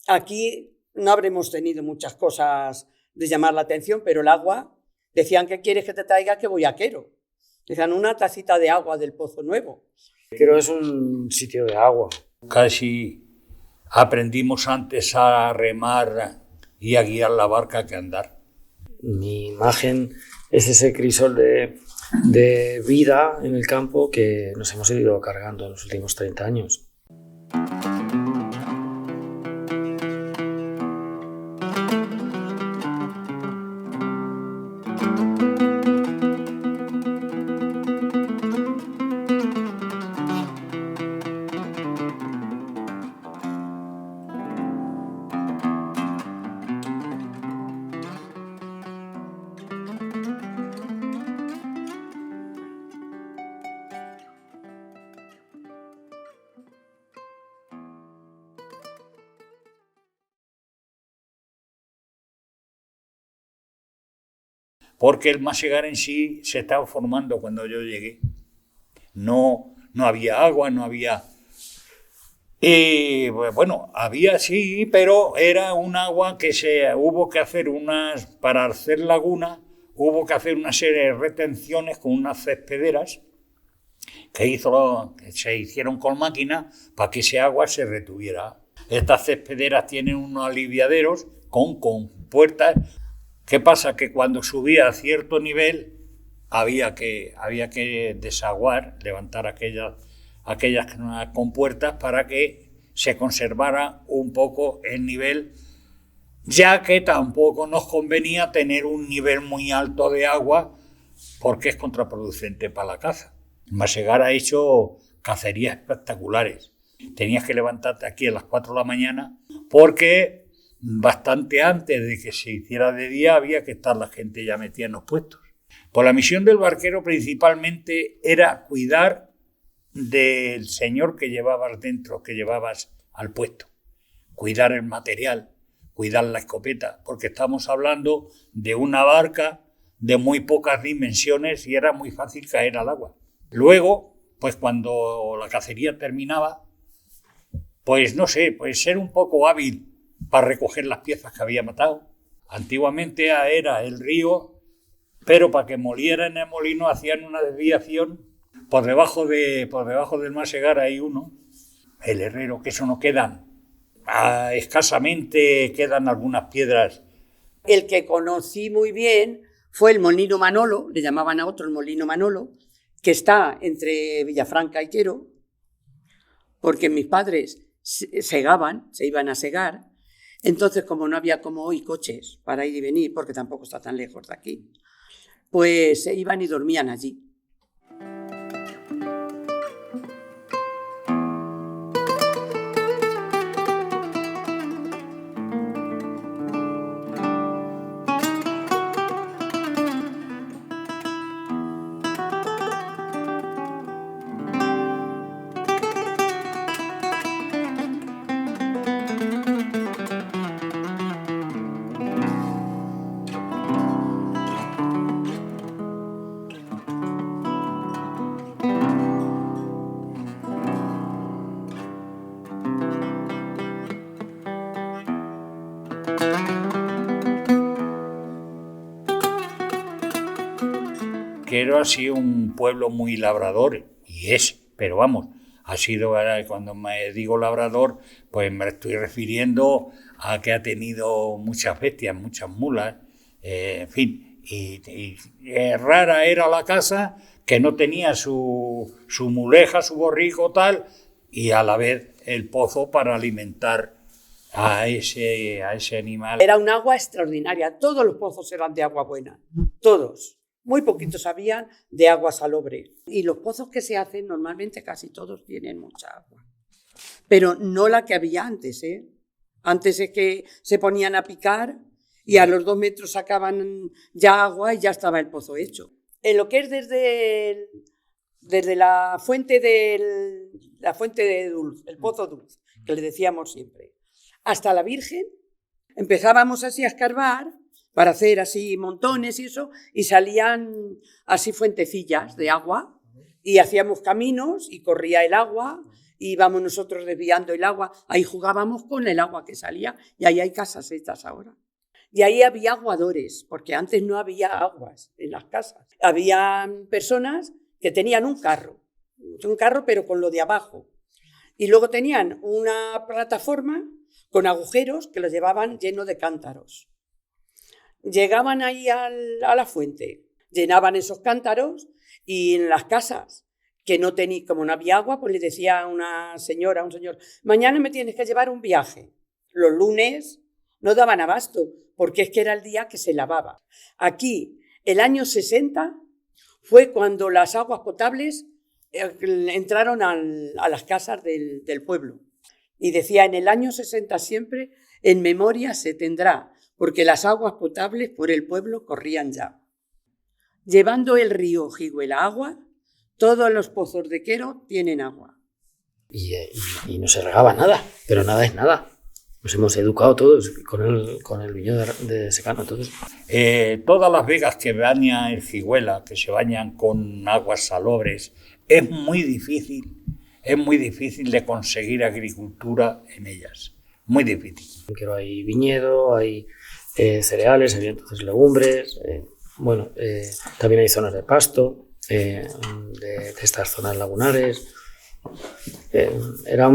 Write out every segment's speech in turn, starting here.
Aquí no habremos tenido muchas cosas de llamar la atención, pero el agua, decían, ¿qué quieres que te traiga? Que voy a Quero. Decían, una tacita de agua del Pozo Nuevo. Quero es un sitio de agua. Casi aprendimos antes a remar y a guiar la barca que a andar. Mi imagen es ese crisol de vida en el campo que nos hemos ido cargando en los últimos 30 años. Porque el Masegar en sí se estaba formando cuando yo llegué. No había agua, no había... bueno, había sí, pero era un agua que hubo que hacer para hacer laguna, hubo que hacer una serie de retenciones con unas cespederas que se hicieron con máquina para que ese agua se retuviera. Estas cespederas tienen unos aliviaderos con puertas. ¿Qué pasa? Que cuando subía a cierto nivel había que desaguar, levantar aquellas compuertas para que se conservara un poco el nivel, ya que tampoco nos convenía tener un nivel muy alto de agua porque es contraproducente para la caza. Masegar ha hecho cacerías espectaculares. Tenías que levantarte aquí a las 4 de la mañana porque bastante antes de que se hiciera de día había que estar la gente ya metida en los puestos. Pues la misión del barquero principalmente era cuidar del señor que llevabas dentro, que llevabas al puesto. Cuidar el material, cuidar la escopeta, porque estamos hablando de una barca de muy pocas dimensiones y era muy fácil caer al agua. Luego, pues cuando la cacería terminaba, pues no sé, pues ser un poco hábil para recoger las piezas que había matado. Antiguamente era el río, pero para que moliera en el molino hacían una desviación. Por debajo del Masegar hay uno, el Herrero, que eso no quedan. Escasamente quedan algunas piedras. El que conocí muy bien fue el Molino Manolo, le llamaban a otro el Molino Manolo, que está entre Villafranca y Quero, porque mis padres segaban, se iban a segar. Entonces, como no había como hoy coches para ir y venir, porque tampoco está tan lejos de aquí, pues se iban y dormían allí. Quero ha sido un pueblo muy labrador, y es, pero vamos, ha sido, cuando me digo labrador, pues me estoy refiriendo a que ha tenido muchas bestias, muchas mulas, en fin, y rara era la casa que no tenía su muleja, su borrico, tal, y a la vez el pozo para alimentar a ese animal. Era un agua extraordinaria, todos los pozos eran de agua buena, todos. Muy poquitos habían de agua salobre. Y los pozos que se hacen normalmente casi todos tienen mucha agua. Pero no la que había antes, ¿eh? Antes es que se ponían a picar y a los 2 metros sacaban ya agua y ya estaba el pozo hecho. En lo que es desde la fuente de Dulce, el Pozo Dulce, que le decíamos siempre, hasta la Virgen, empezábamos así a escarbar para hacer así montones y eso, y salían así fuentecillas de agua, y hacíamos caminos y corría el agua, íbamos nosotros desviando el agua, ahí jugábamos con el agua que salía y ahí hay casas hechas ahora. Y ahí había aguadores, porque antes no había aguas en las casas. Había personas que tenían un carro pero con lo de abajo. Y luego tenían una plataforma con agujeros que los llevaban llenos de cántaros. Llegaban ahí a la fuente, llenaban esos cántaros y en las casas, que no tenía, como no había agua, pues le decía a una señora, a un señor, mañana me tienes que llevar un viaje. Los lunes no daban abasto, porque es que era el día que se lavaba. Aquí, el año 60, fue cuando las aguas potables entraron a las casas del pueblo. Y decía, en el año 60 siempre, en memoria se tendrá, porque las aguas potables por el pueblo corrían ya. Llevando el río Ojiguela agua, todos los pozos de Quero tienen agua. Y no se regaba nada, pero nada es nada. Nos hemos educado todos con el viñedo de secano. Todos. Todas las vegas que baña el Ojiguela, que se bañan con aguas salobres, es muy difícil de conseguir agricultura en ellas. Muy difícil. En Quero hay viñedo, hay cereales, había entonces legumbres, también hay zonas de pasto, de estas zonas lagunares. Era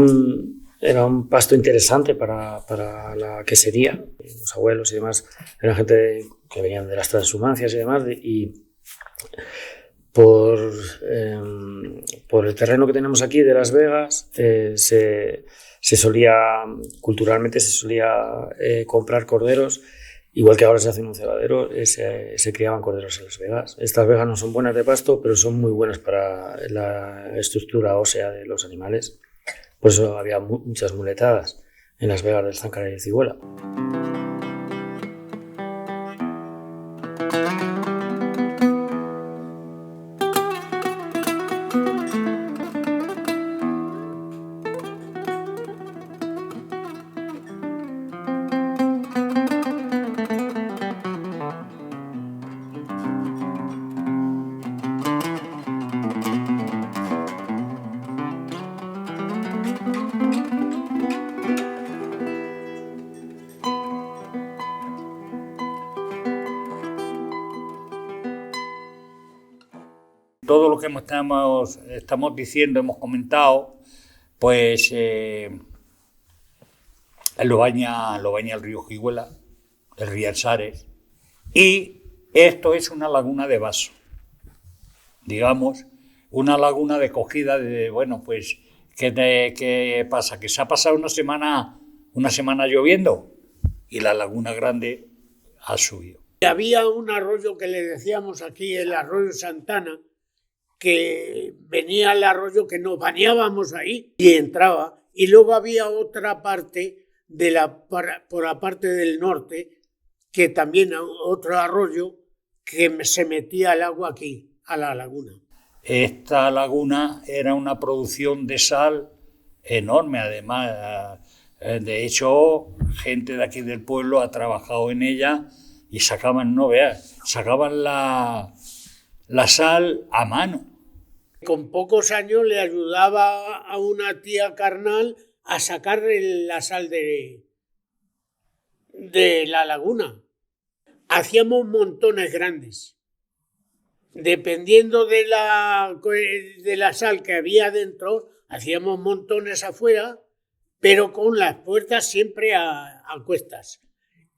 un pasto interesante para la quesería. Los abuelos y demás eran gente que venían de las transhumancias y demás, y por el terreno que tenemos aquí de Las Vegas culturalmente se solía comprar corderos. Igual que ahora se hace en un cebadero, se criaban corderos en Las Vegas. Estas vegas no son buenas de pasto, pero son muy buenas para la estructura ósea de los animales. Por eso había muchas muletadas en Las Vegas del Záncara y de Cigüela. Todo lo que estamos diciendo, hemos comentado, pues lo baña el río Ojiguela, el Riansares, y esto es una laguna de vaso, digamos, una laguna de cogida de, pues, ¿qué pasa? Que se ha pasado una semana lloviendo y la laguna grande ha subido. Había un arroyo que le decíamos aquí, el arroyo Santana, que venía al arroyo que nos bañábamos ahí y entraba. Y luego había otra parte por la parte del norte, que también otro arroyo que se metía el agua aquí, a la laguna. Esta laguna era una producción de sal enorme, además. De hecho, gente de aquí del pueblo ha trabajado en ella y sacaban la sal a mano. Con pocos años le ayudaba a una tía carnal a sacar la sal de la laguna. Hacíamos montones grandes. Dependiendo de la sal que había dentro, hacíamos montones afuera, pero con las puertas siempre a cuestas.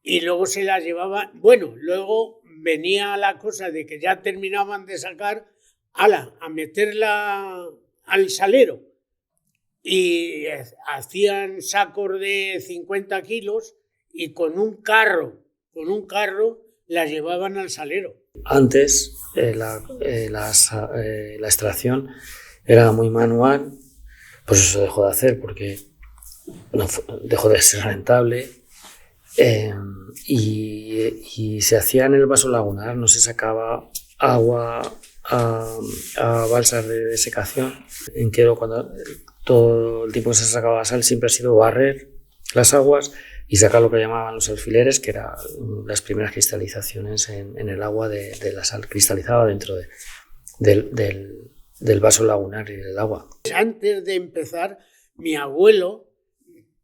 Y luego se las llevaba. Bueno, luego venía la cosa de que ya terminaban de sacar, a meterla al salero. Y hacían sacos de 50 kilos y con un carro la llevaban al salero. Antes la extracción era muy manual, pues eso dejó de hacer porque dejó de ser rentable, y se hacía en el vaso lagunar, no se sacaba agua a balsas de desecación. En Quero, cuando todo el tiempo que se sacaba sal, siempre ha sido barrer las aguas y sacar lo que llamaban los alfileres, que eran las primeras cristalizaciones en el agua de la sal, cristalizaba dentro del vaso lagunar y del agua. Antes de empezar, mi abuelo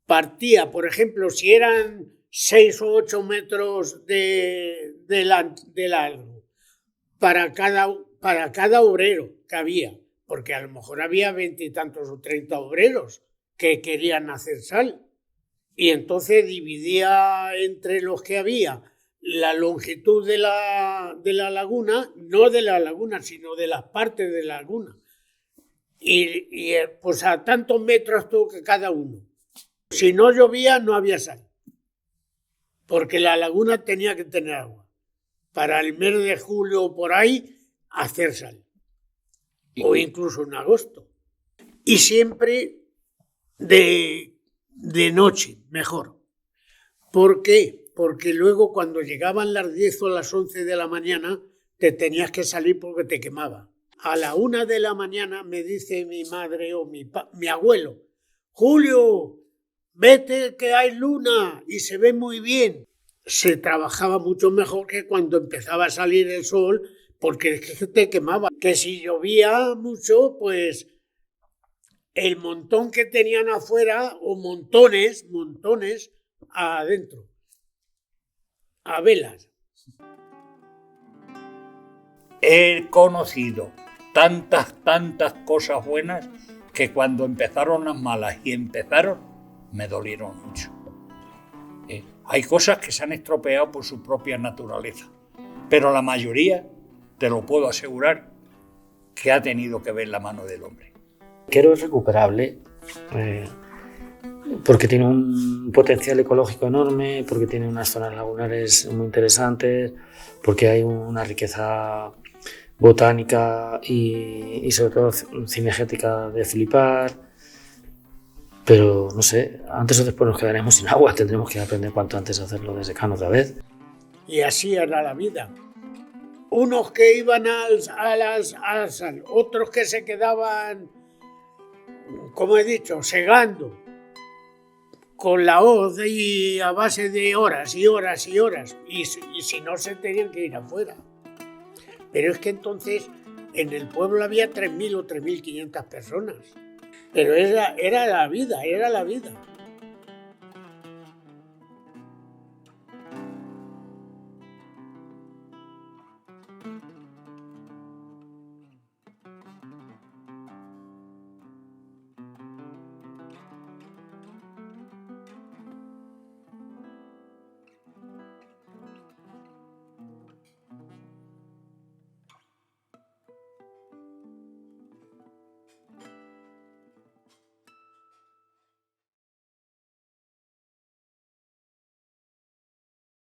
partía, por ejemplo, si eran 6 o 8 metros de largo para cada obrero que había, porque a lo mejor había 20 y tantos o 30 obreros que querían hacer sal. Y entonces dividía entre los que había la longitud de la laguna, no de la laguna, sino de las partes de la laguna. Y pues a tantos metros tuvo que cada uno. Si no llovía, no había sal, porque la laguna tenía que tener agua. Para el mes de julio o por ahí, hacer sal. O incluso en agosto. Y siempre de noche, mejor. ¿Por qué? Porque luego cuando llegaban las 10 o las 11 de la mañana, te tenías que salir porque te quemaba. A la 1 de la mañana me dice mi madre o mi abuelo: Julio, vete que hay luna y se ve muy bien. Se trabajaba mucho mejor que cuando empezaba a salir el sol, porque es que te quemaba. Que si llovía mucho, pues el montón que tenían afuera, o montones adentro, a velas. He conocido tantas cosas buenas que cuando empezaron las malas me dolieron mucho. Hay cosas que se han estropeado por su propia naturaleza, pero la mayoría, te lo puedo asegurar, que ha tenido que ver la mano del hombre. Quero es recuperable porque tiene un potencial ecológico enorme, porque tiene unas zonas lagunares muy interesantes, porque hay una riqueza botánica y sobre todo cinegética de flipar. Pero no sé, antes o después nos quedaremos sin agua, tendremos que aprender cuanto antes a hacerlo de secano otra vez. Y así era la vida. Unos que iban al sal, otros que se quedaban, como he dicho, segando con la hoz y a base de horas y horas y horas, y si no se tenían que ir afuera. Pero es que entonces en el pueblo había 3.000 o 3.500 personas, pero era la vida, era la vida.